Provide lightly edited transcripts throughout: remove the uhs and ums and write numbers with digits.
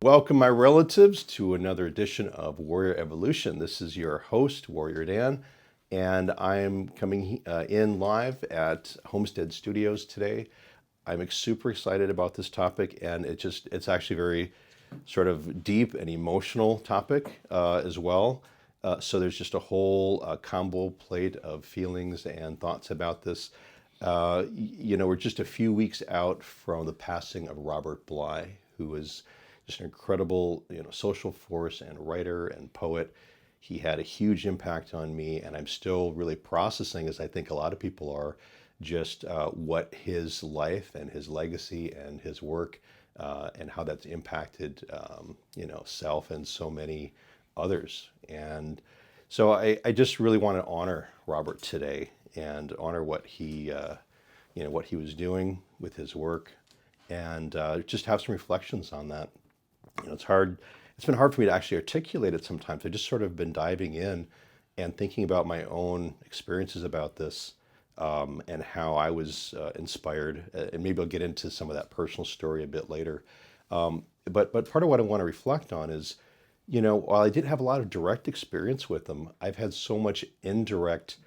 Welcome, my relatives, to another edition of Warrior Evolution. This is your host, Warrior Dan, and I'm coming in live at Homestead Studios today. I'm super excited about this topic, and it's actually very sort of deep and emotional topic as well. So there's just a whole combo plate of feelings and thoughts about this. We're just a few weeks out from the passing of Robert Bly, who was just an incredible, social force and writer and poet. He had a huge impact on me, and I'm still really processing, as I think a lot of people are, just what his life and his legacy and his work and how that's impacted, self and so many others. And so I just really want to honor Robert today and honor what he was doing with his work, and just have some reflections on that. It's hard. It's been hard for me to actually articulate it sometimes. I've just sort of been diving in and thinking about my own experiences about this, and how I was inspired. And maybe I'll get into some of that personal story a bit later. But part of what I want to reflect on is, while I didn't have a lot of direct experience with him, I've had so much indirect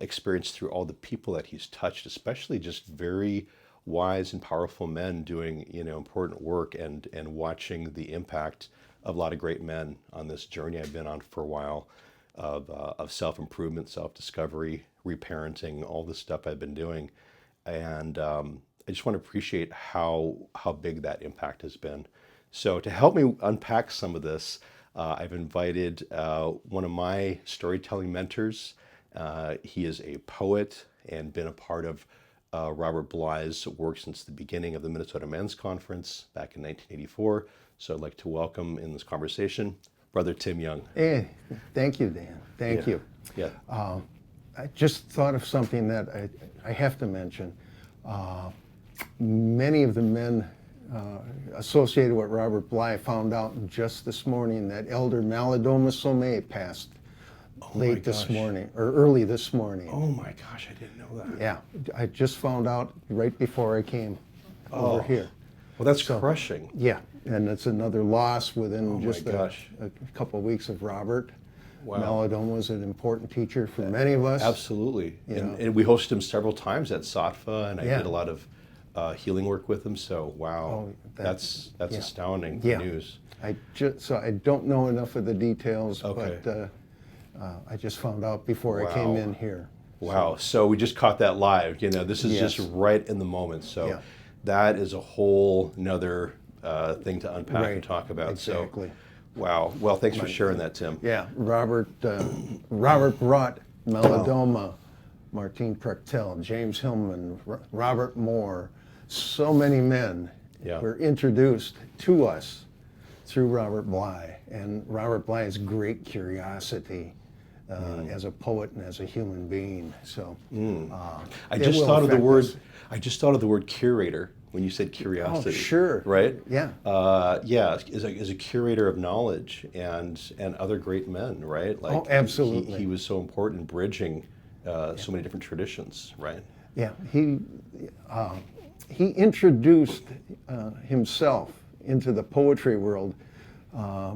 experience through all the people that he's touched, especially just very wise and powerful men doing, important work, and watching the impact of a lot of great men on this journey I've been on for a while of self-improvement, self-discovery, reparenting, all the stuff I've been doing. And I just want to appreciate how big that impact has been. So to help me unpack some of this, I've invited one of my storytelling mentors. He is a poet and been a part of Robert Bly's work since the beginning of the Minnesota Men's Conference back in 1984. So I'd like to welcome in this conversation, Brother Tim Young. Hey, thank you, Dan. Thank you. Yeah. I just thought of something that I have to mention. Many of the men associated with Robert Bly found out just this morning that Elder Malidoma Somé passed late this morning, or early this morning. Oh my gosh, I didn't know that. Yeah, I just found out right before I came over here. Well, that's crushing. Yeah, and it's another loss within a couple of weeks of Robert. Wow. Malidoma was an important teacher for many of us. Absolutely. And we hosted him several times at Sattva, and I did a lot of healing work with him. So, wow, that's astounding news. So I don't know enough of the details, Okay. but I just found out before I came in here. Wow. So we just caught that live. This is just right in the moment. So that is a whole nother thing to unpack and talk about. Exactly. So, wow. Well, thanks for sharing that, Tim. Yeah. Robert brought Malidoma, Martine Prechtel, James Hillman, Robert Moore. So many men were introduced to us through Robert Bly, and Robert Bly's great curiosity as a poet and as a human being. So I just thought of the word curator when you said curiosity. Oh, sure. Right? Yeah. As a curator of knowledge and other great men, right? Like, absolutely. He was so important in bridging so many different traditions, right? Yeah. He introduced himself into the poetry world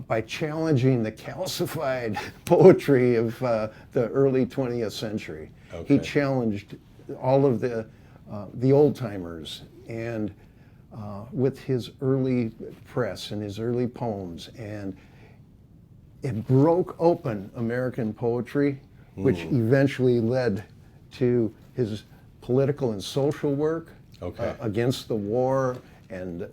by challenging the calcified poetry of the early 20th century. Okay. He challenged all of the old-timers, and with his early press and his early poems, and it broke open American poetry, which eventually led to his political and social work against the war. And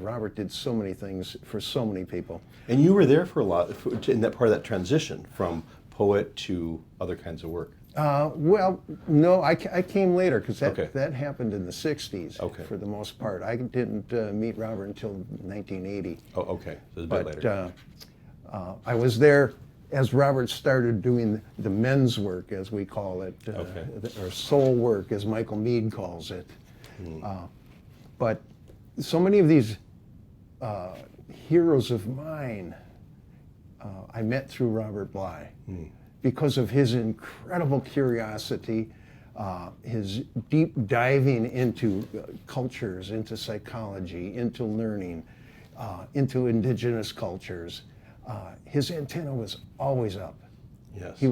Robert did so many things for so many people. And you were there for a lot in that part of that transition from poet to other kinds of work. Well, no, I came later because that happened in the 60s for the most part. I didn't meet Robert until 1980. Oh, okay. So it was a bit later. I was there as Robert started doing the men's work, as we call it, or soul work, as Michael Meade calls it. But so many of these heroes of mine I met through Robert Bly because of his incredible curiosity, his deep diving into cultures, into psychology, into learning, into indigenous cultures, his antenna was always up. Yes.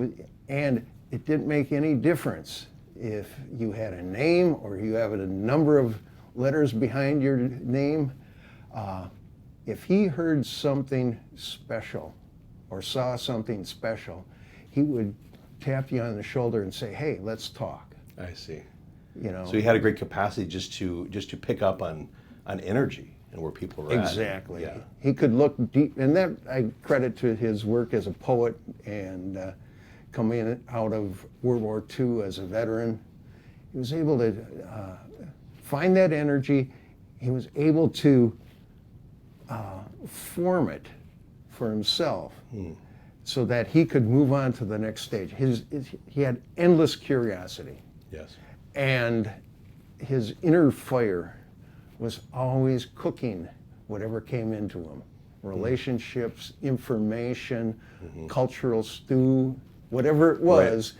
And it didn't make any difference if you had a name or you had a number of letters behind your name. If he heard something special or saw something special, he would tap you on the shoulder and say, "Hey, let's talk." I see. You know. So he had a great capacity just to pick up on energy and where people were at. Exactly. Yeah. He could look deep, and that I credit to his work as a poet and coming out of World War II as a veteran. He was able to find that energy. He was able to form it for himself so that he could move on to the next stage. He had endless curiosity. Yes. And his inner fire was always cooking whatever came into him. Relationships, information, cultural stew, whatever it was,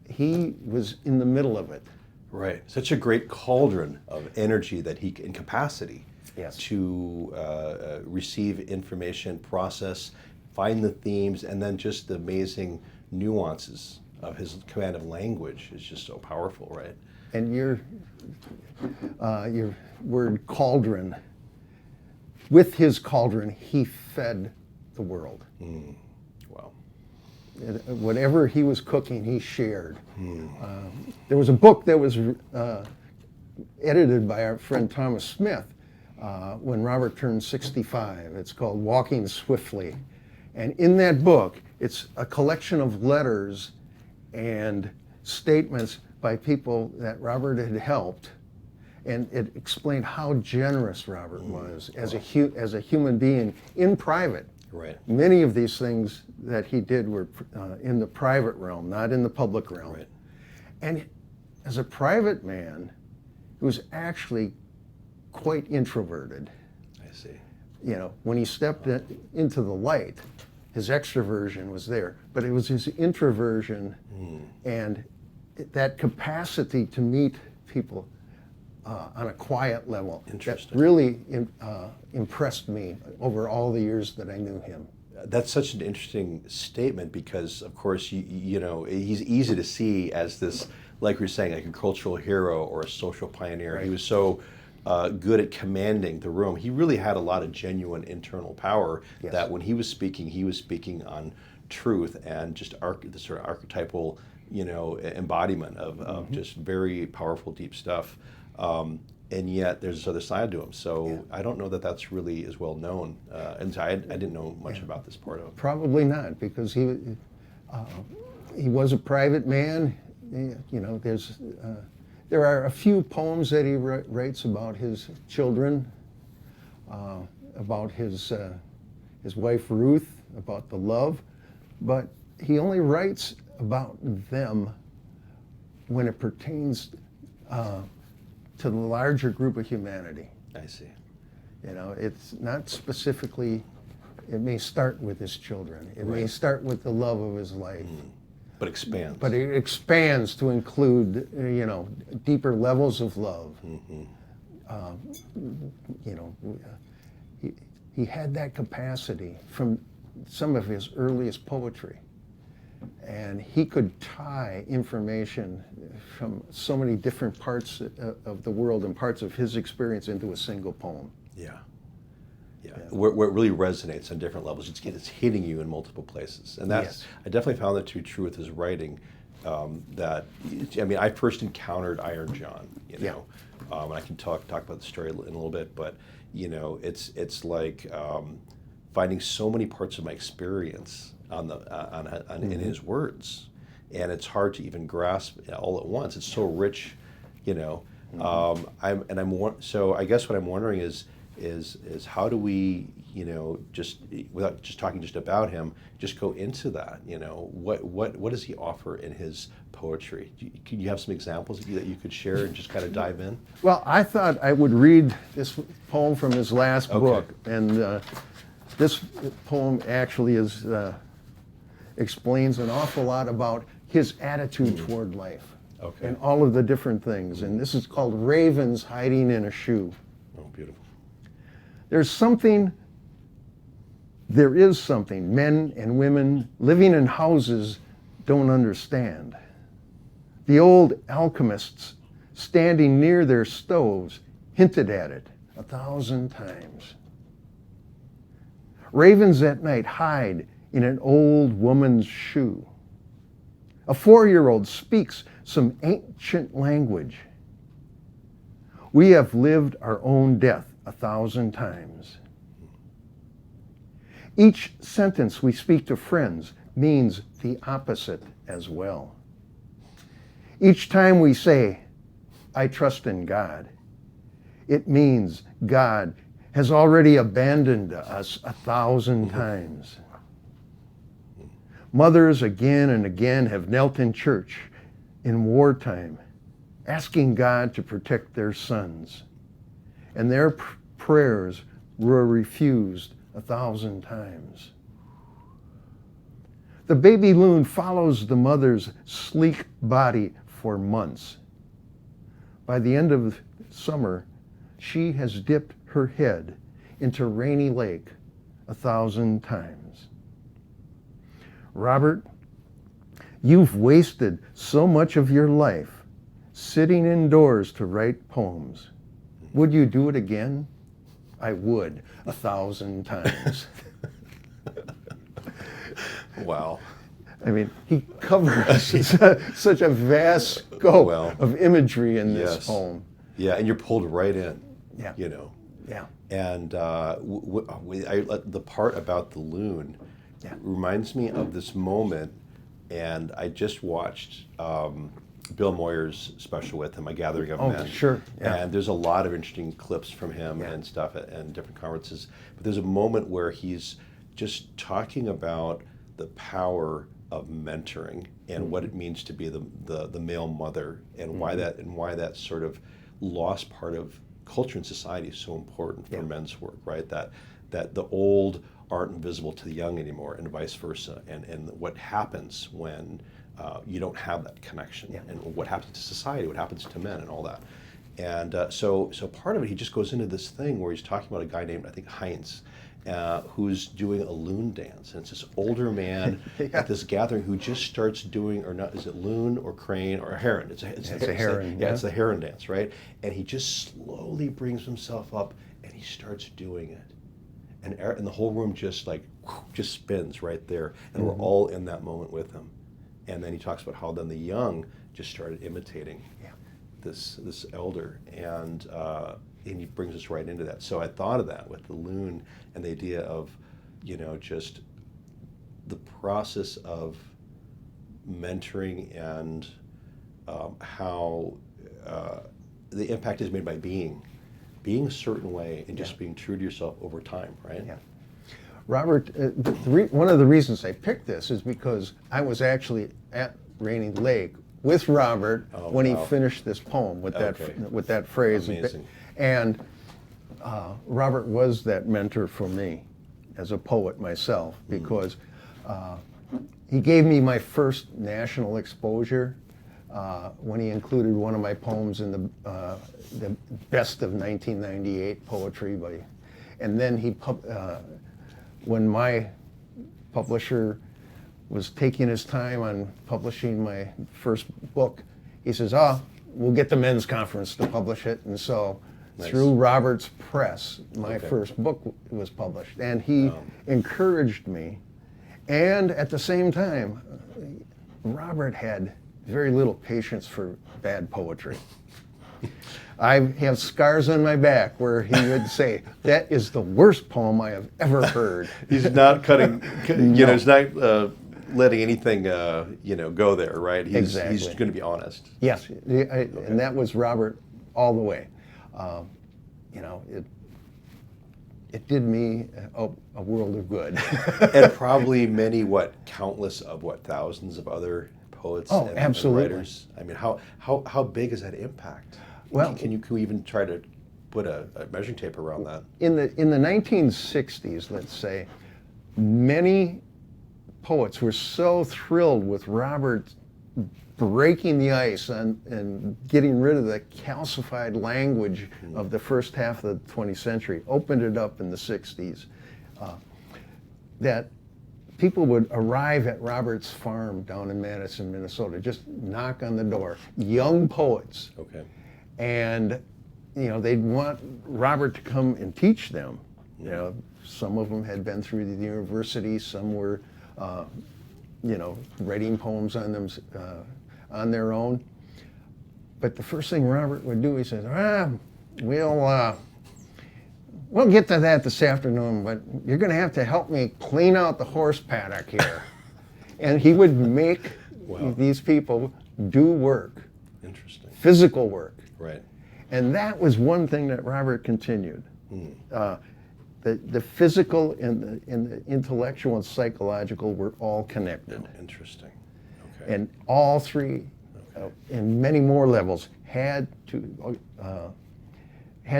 he was in the middle of it. Right. Such a great cauldron of energy that and capacity Yes. to receive information, process, find the themes, and then just the amazing nuances of his command of language is just so powerful, right? And your word cauldron, with his cauldron, he fed the world. Wow. Whatever he was cooking, he shared. There was a book that was edited by our friend Thomas Smith when Robert turned 65. It's called Walking Swiftly. And in that book, it's a collection of letters and statements by people that Robert had helped. And it explained how generous Robert was as a human being in private. Right. Many of these things that he did were in the private realm, not in the public realm. Right. And as a private man, he was actually quite introverted. I see. You know, when he stepped into the light, his extroversion was there, but it was his introversion and that capacity to meet people on a quiet level that really impressed me over all the years that I knew him. That's such an interesting statement because, of course, you know, he's easy to see as this, like you're saying, like a cultural hero or a social pioneer. Right. He was so good at commanding the room. He really had a lot of genuine internal power that when he was speaking on truth and just the sort of archetypal, you know, embodiment of just very powerful, deep stuff. And yet there's this other side to him. So I don't know that that's really as well known. And so I didn't know much about this part of it. Probably not, because he was a private man. You know, there are a few poems that he writes about his children, about his wife Ruth, about the love, but he only writes about them when it pertains to the larger group of humanity. I see. You know, it's not specifically, it may start with his children. It may start with the love of his life. But expands. But it expands to include, you know, deeper levels of love. You know, he had that capacity from some of his earliest poetry. And he could tie information from so many different parts of the world and parts of his experience into a single poem. Yeah. Where it really resonates on different levels. It's hitting you in multiple places. And that's, I definitely found that to be true with his writing. That, I mean, I first encountered Iron John, you know, and I can talk about the story in a little bit, but, you know, it's like finding so many parts of my experience in his words, and it's hard to even grasp all at once. It's so rich, you know. So I guess what I'm wondering is how do we, you know, just without just talking just about him, just go into that, you know, what does he offer in his poetry? Can you have some examples that you could share and just kind of dive in? Well, I thought I would read this poem from his last book, and this poem actually explains an awful lot about his attitude toward life and all of the different things. And this is called Ravens Hiding in a Shoe. Oh, beautiful. There's something there is something men and women living in houses don't understand. The old alchemists standing near their stoves hinted at it 1,000 times. Ravens at night hide in an old woman's shoe. A 4-year-old speaks some ancient language. We have lived our own death 1,000 times. Each sentence we speak to friends means the opposite as well. Each time we say, I trust in God, it means God has already abandoned us 1,000 times. Mothers again and again have knelt in church in wartime, asking God to protect their sons. And their prayers were refused 1,000 times. The baby loon follows the mother's sleek body for months. By the end of summer, she has dipped her head into Rainy Lake 1,000 times. Robert, you've wasted so much of your life sitting indoors to write poems. Would you do it again? I would, 1,000 times. Wow. I mean, he covers such a vast scope of imagery in this poem. Yeah, and you're pulled right in. Yeah. You know. Yeah. And the part about the loon reminds me of this moment, and I just watched Bill Moyer's special with him, A Gathering of Men. Sure. Yeah. And there's a lot of interesting clips from him and stuff at different conferences. But there's a moment where he's just talking about the power of mentoring and what it means to be the male mother, and why that sort of lost part of culture and society is so important for men's work, right? That the old aren't visible to the young anymore, and vice versa, and what happens when you don't have that connection, and what happens to society, what happens to men, and all that. And so part of it, he just goes into this thing where he's talking about a guy named, I think, Heinz, who's doing a loon dance. And it's this older man at this gathering who just starts doing, or not, is it loon or crane or a heron? It's a heron. It's the heron dance, right? And he just slowly brings himself up and he starts doing it. And the whole room just spins right there. And we're all in that moment with him. And then he talks about how then the young just started imitating this elder, and he brings us right into that. So I thought of that with the loon and the idea of, just the process of mentoring, and how the impact is made by being a certain way and just being true to yourself over time, right? Yeah. Robert, one of the reasons I picked this is because I was actually at Rainy Lake with Robert when he finished this poem with that phrase. Amazing. And Robert was that mentor for me as a poet myself, because he gave me my first national exposure when he included one of my poems in the best of 1998 poetry and then when my publisher was taking his time on publishing my first book, he says, we'll get the men's conference to publish it. And so through Robert's press, my first book was published. And he encouraged me. And at the same time, Robert had very little patience for bad poetry. I have scars on my back where he would say, that is the worst poem I have ever heard. He's not cutting, he's not letting anything, go there, right? He's going to be honest. Yes, and that was Robert all the way. It did me a world of good. And probably countless of thousands of other poets and writers. I mean, how big is that impact? Well, can we even try to put a measuring tape around that? In the 1960s, let's say, many poets were so thrilled with Robert breaking the ice and getting rid of the calcified language of the first half of the 20th century, opened it up in the 60s. that people would arrive at Robert's farm down in Madison, Minnesota, just knock on the door, young poets, Okay. and they'd want Robert to come and teach them. Some of them had been through the university, some were writing poems on them on their own. But the first thing Robert would do, he says, we'll get to that this afternoon, but you're going to have to help me clean out the horse paddock here. And he would make these people do work. Interesting. Physical work. Right. And that was one thing that Robert continued. The physical and the intellectual and psychological were all connected. Oh, interesting. Okay. And all three, and many more levels, had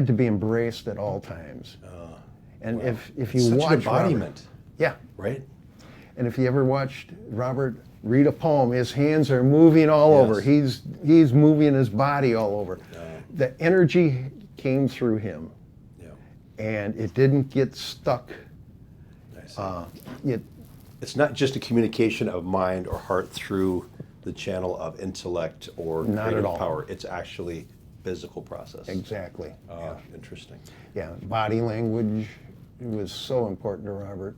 to be embraced at all times. And if you Such watch an embodiment, yeah, right? and if you ever watched Robert read a poem, his hands are moving all over. He's moving his body all over. The energy came through him, and it didn't get stuck. It's not just a communication of mind or heart through the channel of intellect or Not creative at all. power. It's actually physical process. Exactly. Interesting. Yeah, body language was so important to Robert.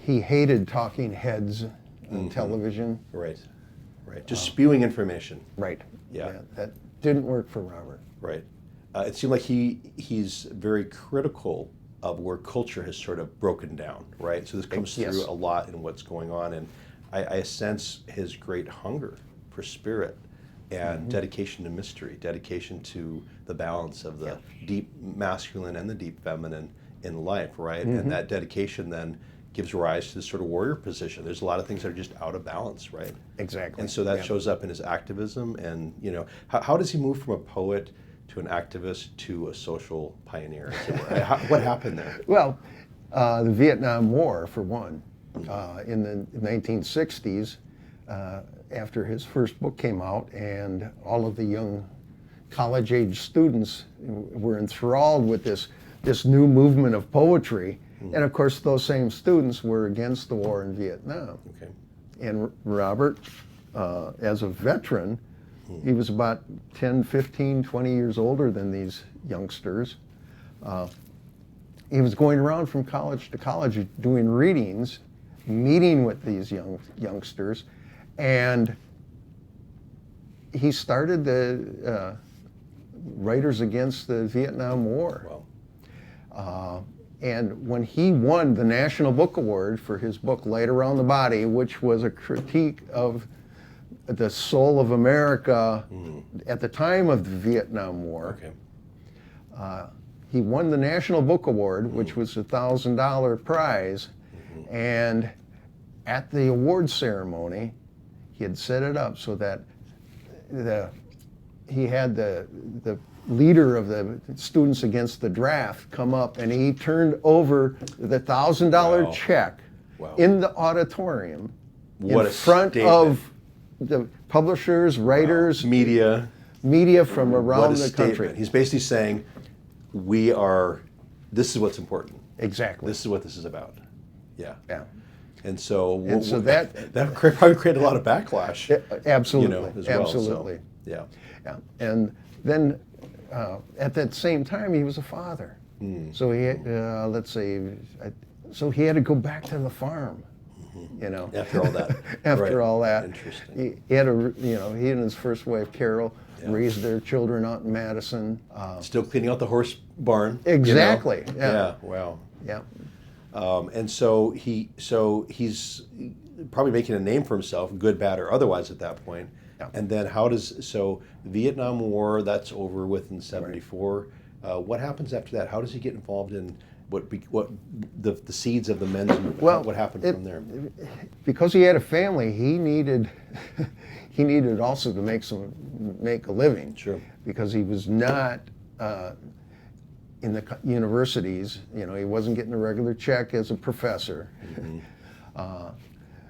He hated talking heads on television. Right. Right. Just spewing information. Right. Yeah. That didn't work for Robert. Right. It seemed like he's very critical of where culture has sort of broken down, right? So this comes through a lot in what's going on, and I sense his great hunger for spirit and dedication to mystery, dedication to the balance of the deep masculine and the deep feminine in life, right? And that dedication then gives rise to this sort of warrior position. There's a lot of things that are just out of balance, right? Exactly. And so that shows up in his activism, and how does he move from a poet to an activist to a social pioneer, as it were? What happened there? Well, the Vietnam War, for one. In the 1960s, after his first book came out, and all of the young college-age students were enthralled with this new movement of poetry, and of course those same students were against the war in Vietnam. Okay. And Robert, as a veteran, he was about 10, 15, 20 years older than these youngsters. He was going around from college to college doing readings, meeting with these youngsters, and he started the Writers Against the Vietnam War. Wow. And when he won the National Book Award for his book Light Around the Body, which was a critique of the soul of America at the time of the Vietnam War, he won the National Book Award, which was a $1,000 prize, and at the award ceremony, he had set it up so that he had the leader of the Students Against the Draft come up, and he turned over the $1,000 check in the auditorium in front of the publishers, writers, media from around the country. He's basically saying, this is what's important. Exactly. This is what this is about. Yeah. Yeah. And so that probably created a lot of backlash. Absolutely. As well. Absolutely. So, yeah. And then at that same time, he was a father. So he had, so he had to go back to the farm. After all that. After all that. Interesting. He had he and his first wife, Carol, raised their children out in Madison. Still cleaning out the horse barn. Exactly. Yeah. Wow. Yeah. And so he's probably making a name for himself, good, bad, or otherwise at that point. Yeah. And then the Vietnam War, that's over with in '74. What happens after that? How does he get involved in what the seeds of the men's movement? What happened from there? Because he had a family, he needed also to make a living. Sure. Because he was not in the universities. He wasn't getting a regular check as a professor.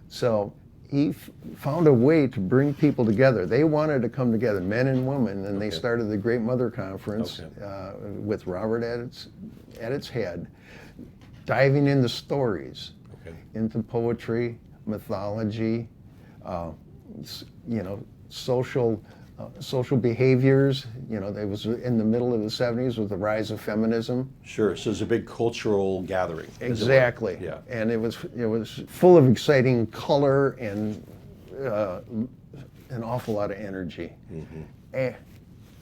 So he found a way to bring people together. They wanted to come together, men and women, and they started the Great Mother Conference with Robert at its head. diving into stories, Okay. into poetry, mythology, you know, social behaviors. You know, it was in the middle of the 70s with the rise of feminism. Sure. So it's a big cultural gathering. as it were. Exactly. Yeah. And it was full of exciting color and an awful lot of energy.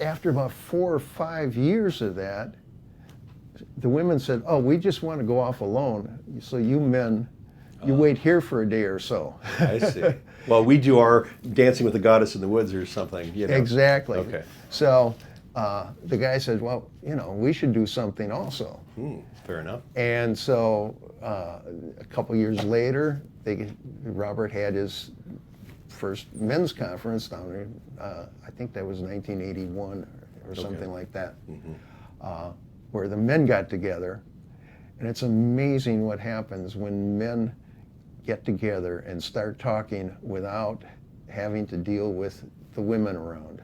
After about 4 or 5 years of that, the women said, "Oh, we just want to go off alone. So you men, you wait here for a day or so." I see. Well, we do our Dancing with the Goddess in the Woods or something, you know. Exactly. Okay. So the guy said, "Well, you know, we should do something also." Fair enough. And so a couple years later, Robert had his first men's conference down there. I think that was 1981 or something like that, where the men got together. And it's amazing what happens when men get together and start talking without having to deal with the women around.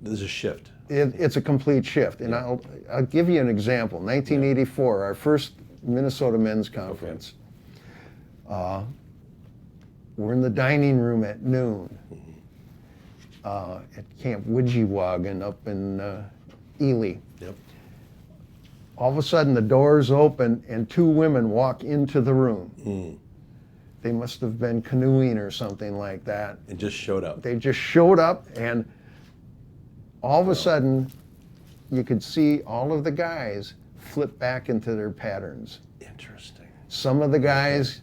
There's a shift. It's a complete shift. And I'll give you an example. 1984, our first Minnesota men's conference. We're in the dining room at noon at Camp Widgewagon up in Ely. Yep. All of a sudden the doors open and 2 women walk into the room. They must have been canoeing or something like that. And just showed up. They just showed up, and all of a sudden you could see all of the guys flip back into their patterns. Interesting. Some of the guys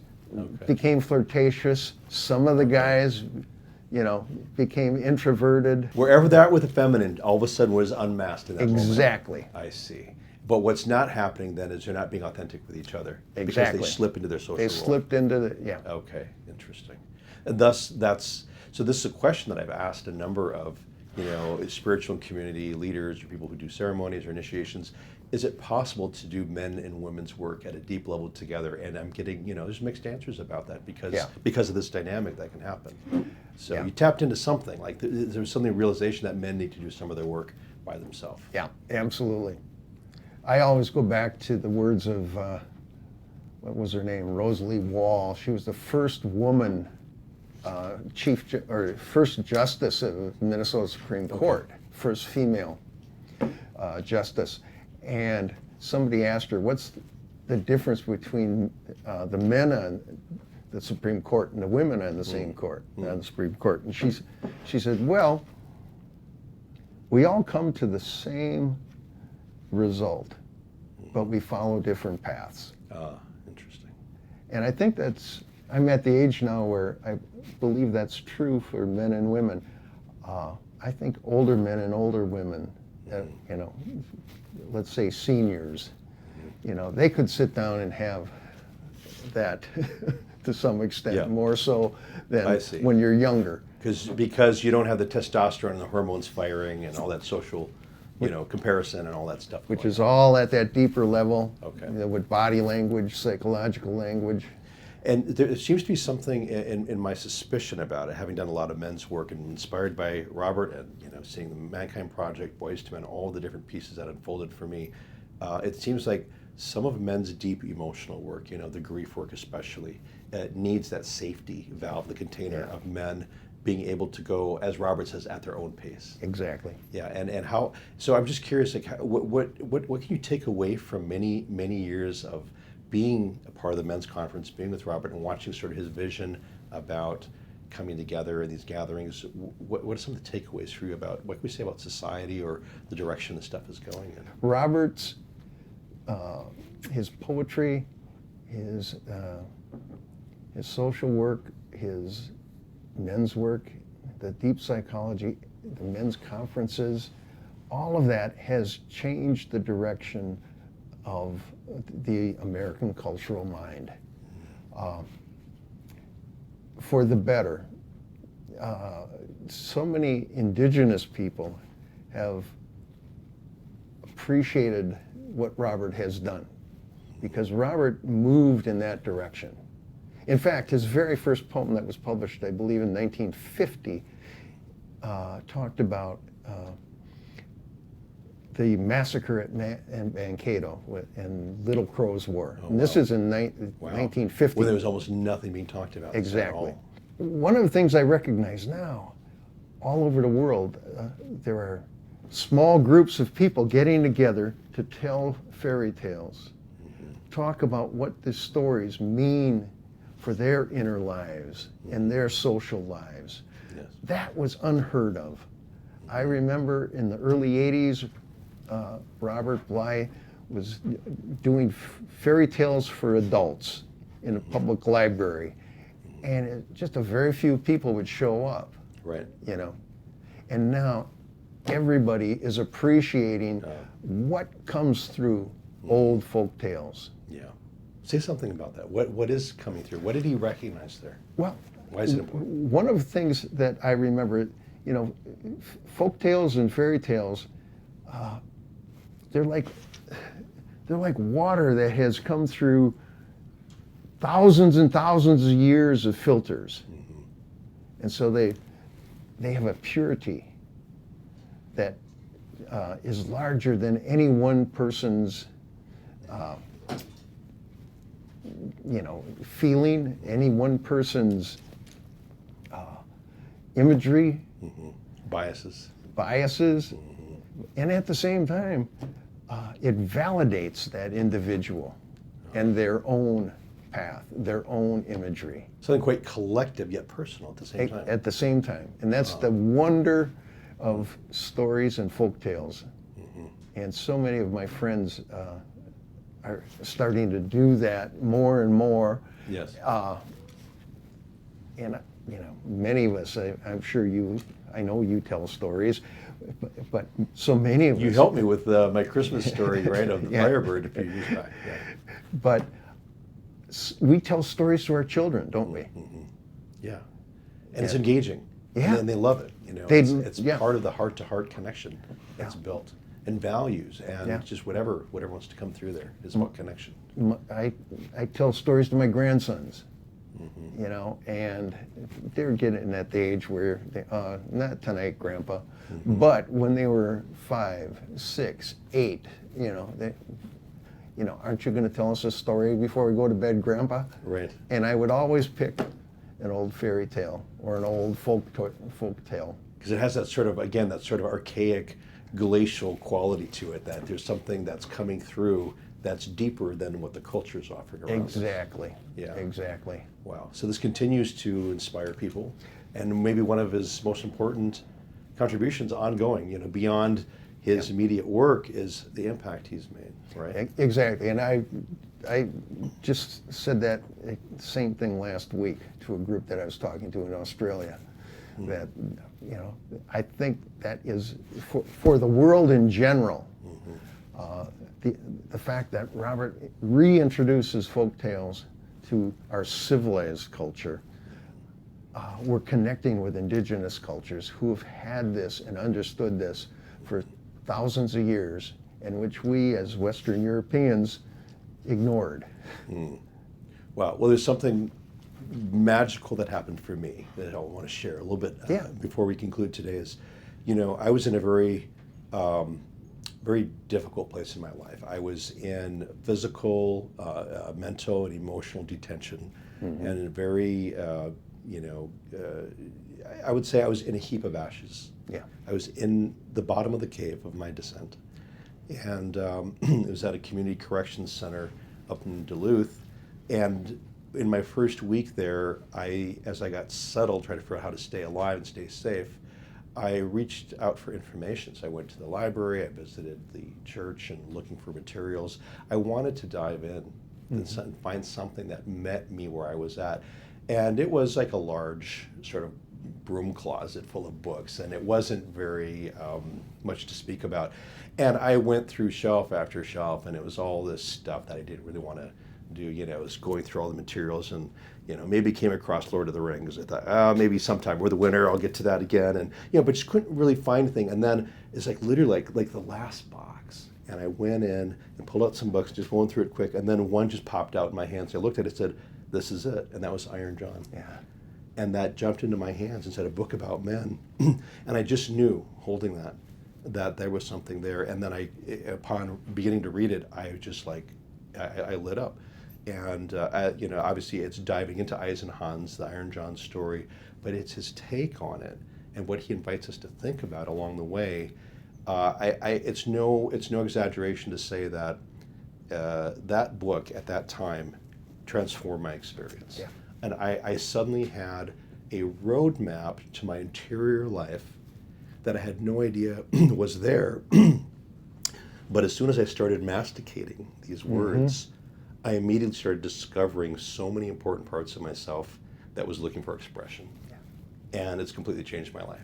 became flirtatious. Some of the guys, you know, became introverted. Wherever they're at with the feminine, all of a sudden was unmasked in that moment. Exactly. I see. But what's not happening then is they're not being authentic with each other. Exactly. Because they slip into their social They role. slipped into the, yeah. Okay, interesting. And thus, so this is a question that I've asked a number of, you know, spiritual and community leaders or people who do ceremonies or initiations. Is it possible to do men and women's work at a deep level together? And I'm getting, you know, there's mixed answers about that because of this dynamic that can happen. So you tapped into something, like there's something realization that men need to do some of their work by themselves. Yeah, absolutely. I always go back to the words of, what was her name, Rosalie Wall. She was the first woman first justice of the Minnesota Supreme Court, first female justice. And somebody asked her, what's the difference between the men on the Supreme Court and the women on the same court, on the Supreme Court? And she said, well, we all come to the same result, but we follow different paths. Interesting. And I think I'm at the age now where I believe that's true for men and women. I think older men and older women, you know, let's say seniors, you know, they could sit down and have that to some extent, more so than when you're younger. Because you don't have the testosterone and the hormones firing and all that social, you know, comparison and all that stuff. Which is all at that deeper level, Okay. you know, with body language, psychological language. And there seems to be something in my suspicion about it, having done a lot of men's work and inspired by Robert and, you know, seeing the Mankind Project, Boys to Men, all the different pieces that unfolded for me. It seems like some of men's deep emotional work, you know, the grief work especially, needs that safety valve, the container of men being able to go, as Robert says, at their own pace. Exactly. Yeah, and how? So I'm just curious, like, what can you take away from many years of being a part of the men's conference, being with Robert, and watching sort of his vision about coming together in these gatherings? What are some of the takeaways for you about what can we say about society or the direction this stuff is going in? Robert's his poetry, his social work, his men's work, the deep psychology, the men's conferences, all of that has changed the direction of the American cultural mind for the better. So many indigenous people have appreciated what Robert has done because Robert moved in that direction. In fact, his very first poem that was published, I believe in 1950, talked about the massacre at Mankato and Little Crow's War. Oh, And this wow. is in Wow. 1950. When there was almost nothing being talked about. Exactly. At all. One of the things I recognize now, all over the world, there are small groups of people getting together to tell fairy tales, talk about what the stories mean for their inner lives and their social lives. Yes. That was unheard of. I remember in the early 80s, Robert Bly was doing fairy tales for adults in a public library, and just a very few people would show up, Right. you know. And now everybody is appreciating what comes through old folk tales. Yeah. Say something about that. What is coming through? What did he recognize there? Well, Why is it important? one of the things that I remember, you know, folk tales and fairy tales, they're like water that has come through thousands and thousands of years of filters. And so they have a purity that is larger than any one person's feeling, any one person's imagery, Biases. And at the same time, it validates that individual and their own path, their own imagery. Something quite collective yet personal at the same time. At the same time. And that's the wonder of stories and folk tales. And so many of my friends are starting to do that more and more. Yes. And many of us, I'm sure I know you tell stories, but so many of us. You helped me with my Christmas story, right, of the Yeah. Firebird a few years back. Yeah. But we tell stories to our children, don't we? Yeah. And it's engaging. Yeah. And they love it. It's part of the heart-to-heart connection that's built. And values and just whatever wants to come through there is about connection. I tell stories to my grandsons, and they're getting at the age where they, not tonight, Grandpa, but when they were 5, 6, 8, aren't you going to tell us a story before we go to bed, Grandpa? Right. And I would always pick an old fairy tale or an old folk tale. Because it has that sort of archaic glacial quality to it, that there's something that's coming through that's deeper than what the culture's offering around us. Exactly. Yeah. Exactly. Wow. So this continues to inspire people, and maybe one of his most important contributions ongoing, beyond his immediate work, is the impact he's made, right? Exactly. And I just said that same thing last week to a group that I was talking to in Australia. That, I think that is, for the world in general, the fact that Robert reintroduces folk tales to our civilized culture, we're connecting with indigenous cultures who have had this and understood this for thousands of years, and which we as Western Europeans ignored. Wow. Well, there's something magical that happened for me that I want to share a little bit before we conclude today. Is, I was in a very, very difficult place in my life. I was in physical, mental, and emotional detention, and in a very, I would say I was in a heap of ashes. Yeah. I was in the bottom of the cave of my descent, and it was at a community corrections center up in Duluth, and in my first week there, as I got settled, trying to figure out how to stay alive and stay safe, I reached out for information. So I went to the library, I visited the church, and looking for materials. I wanted to dive in and find something that met me where I was at. And it was like a large sort of broom closet full of books, and it wasn't very much to speak about. And I went through shelf after shelf, and it was all this stuff that I didn't really want to do. I was going through all the materials, and maybe came across Lord of the Rings. I thought, maybe sometime we're the winter, I'll get to that again, and but just couldn't really find anything. And then it's like literally like the last box, and I went in and pulled out some books, just going through it quick, and then one just popped out in my hands. I looked at it and said, "This is it," and that was Iron John. Yeah. And that jumped into my hands and said, a book about men, and I just knew, holding that, that there was something there. And then upon beginning to read it, I just I lit up. And obviously it's diving into Eisenhower's, the Iron John story, but it's his take on it and what he invites us to think about along the way. It's no exaggeration to say that that book at that time transformed my experience. Yeah. And I suddenly had a roadmap to my interior life that I had no idea was there. But as soon as I started masticating these words, I immediately started discovering so many important parts of myself that was looking for expression. Yeah. And it's completely changed my life,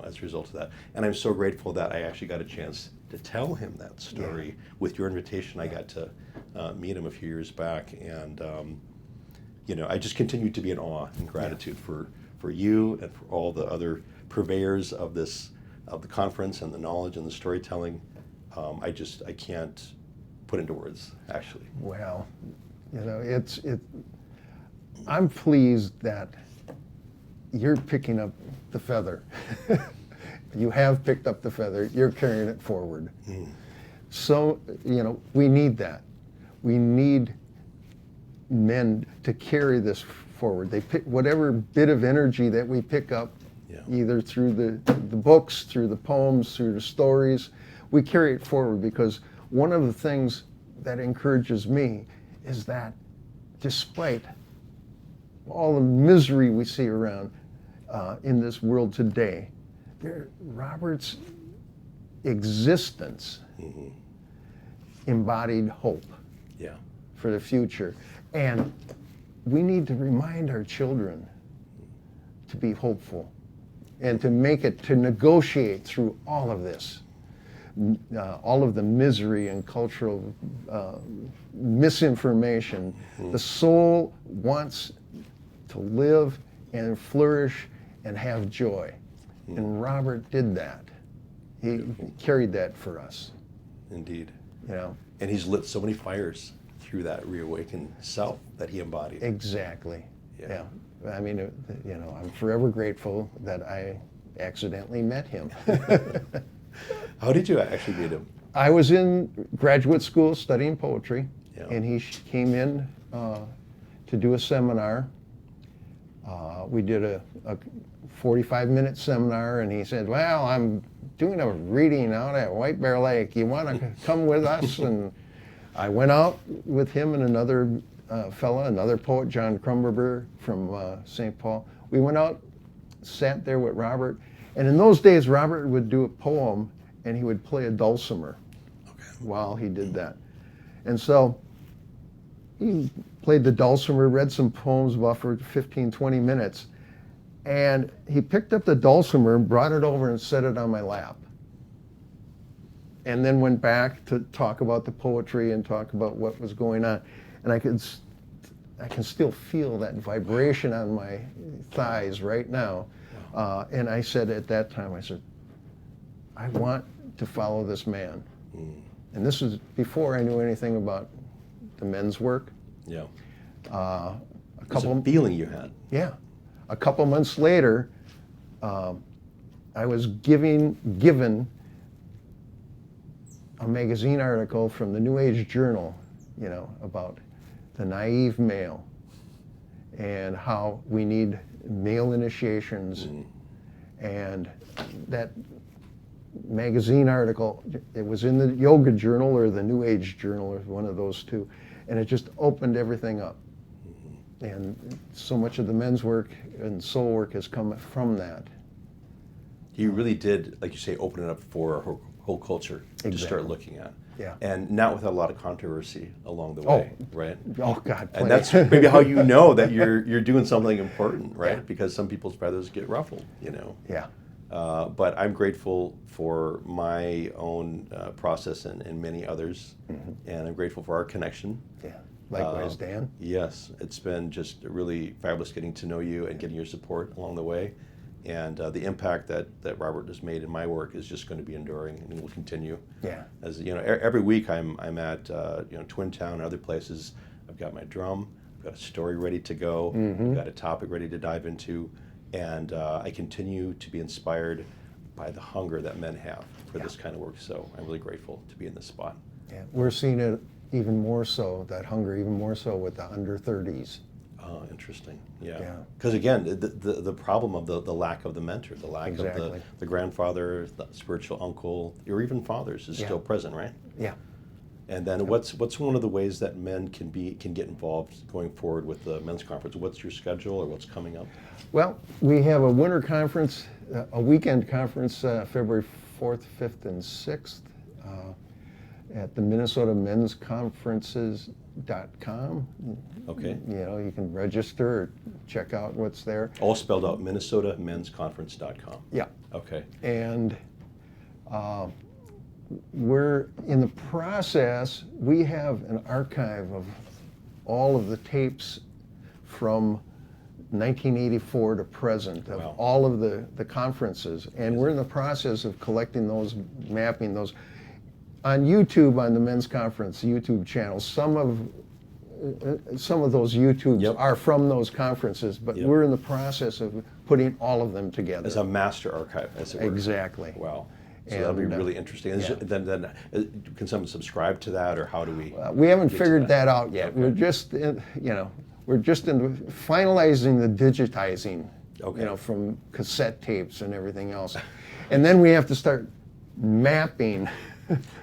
as a result of that. And I'm so grateful that I actually got a chance to tell him that story. Yeah. With your invitation. I got to meet him a few years back, and I just continued to be in awe and gratitude for you and for all the other purveyors of the conference and the knowledge and the storytelling. I can't put into words, actually. Well, I'm pleased that you're picking up the feather. You have picked up the feather. You're carrying it forward. Mm. So, we need that. We need men to carry this forward. They pick whatever bit of energy that we pick up, yeah, either through the books, through the poems, through the stories, we carry it forward, because one of the things that encourages me is that despite all the misery we see around in this world today, Robert's existence embodied hope, yeah, for the future. And we need to remind our children to be hopeful and to negotiate through all of this. All of the misery and cultural misinformation. Mm-hmm. The soul wants to live and flourish and have joy. Mm-hmm. And Robert did that. He carried that for us. Indeed. And he's lit so many fires through that reawakened self that he embodied. Exactly. Yeah. I mean, I'm forever grateful that I accidentally met him. How did you actually meet him? I was in graduate school studying poetry, yeah, and he came in to do a seminar. We did a 45-minute seminar, and he said, well, I'm doing a reading out at White Bear Lake. You want to come with us? And I went out with him and another fella, another poet, John Crumberber from St. Paul. We went out, sat there with Robert. And in those days, Robert would do a poem, and he would play a dulcimer while he did that. And so he played the dulcimer, read some poems about for 15, 20 minutes, and he picked up the dulcimer and brought it over and set it on my lap. And then went back to talk about the poetry and talk about what was going on. And I can still feel that vibration on my thighs right now. And I said at that time, I want to follow this man. Mm. And this was before I knew anything about the men's work. Yeah. It was a feeling you had. Yeah. A couple months later, I was given a magazine article from the New Age Journal, about the naive male and how we need male initiations. Mm. And that magazine article, it was in the Yoga Journal or the New Age Journal, or one of those two, and it just opened everything up. Mm-hmm. And so much of the men's work and soul work has come from that. You really did, like you say, open it up for a whole culture to start looking at. Yeah. And not without a lot of controversy along the way, right? Oh, God. And that's maybe how you know that you're doing something important, right? Yeah. Because some people's feathers get ruffled, Yeah. But I'm grateful for my own process and many others, mm-hmm, and I'm grateful for our connection. Yeah. Likewise, Dan. Yes, it's been just really fabulous getting to know you and getting your support along the way. And the impact that Robert has made in my work is just going to be enduring and will continue. Yeah. As every week I'm at Twin Town and other places. I've got my drum, I've got a story ready to go, mm-hmm, I've got a topic ready to dive into, and I continue to be inspired by the hunger that men have for this kind of work. So I'm really grateful to be in this spot. Yeah, we're seeing it even more so, that hunger even more so with the under 30s. Oh, interesting. Yeah. Yeah. Because again, the problem of the lack of the mentor, the lack Exactly. of the grandfather, the spiritual uncle, or even fathers is Yeah. still present, right? Yeah. And then what's one of the ways that men can get involved going forward with the men's conference? What's your schedule or what's coming up? Well, we have a winter conference, a weekend conference, February 4th, 5th, and 6th at the Minnesota Men's Conferences.com. Okay. You know, you can register or check out what's there. All spelled out, MinnesotaMen'sConference.com. Yeah. Okay. And we're in the process, we have an archive of all of the tapes from 1984 to present of Wow. all of the conferences. And we're in the process of collecting those, mapping those. On YouTube, on the Men's Conference YouTube channel, some of those YouTubes Yep. are from those conferences, but Yep. we're in the process of putting all of them together. As a master archive, as it were. Exactly. Wow. So that'll be And, really interesting. And yeah. then can someone subscribe to that, or how do we? We haven't get to figured that out yet. Okay. We're just, we're just in finalizing the digitizing, Okay. from cassette tapes and everything else. And then we have to start mapping.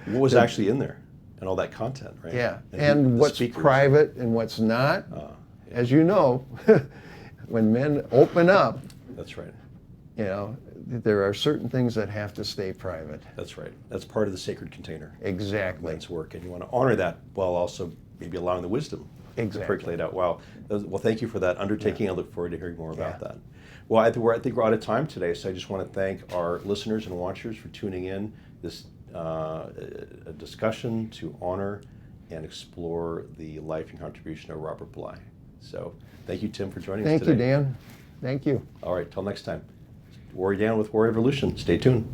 What was actually in there and all that content, right? Yeah, who- and the what's speakers. private and what's not. Yeah. As you know, when men open up, That's right. there are certain things that have to stay private. That's right. That's part of the sacred container. Exactly. Men's work, and you want to honor that while also maybe allowing the wisdom to Exactly. percolate out. Wow. Well, thank you for that undertaking. I look forward to hearing more about Yeah. that. Well, I think we're out of time today, so I just want to thank our listeners and watchers for tuning in. This a discussion to honor and explore the life and contribution of Robert Bly. So thank you, Tim, for joining us Thank today. you, Dan. Thank you. All right, till next time. Warrior Dan with Warrior Evolution. Stay tuned.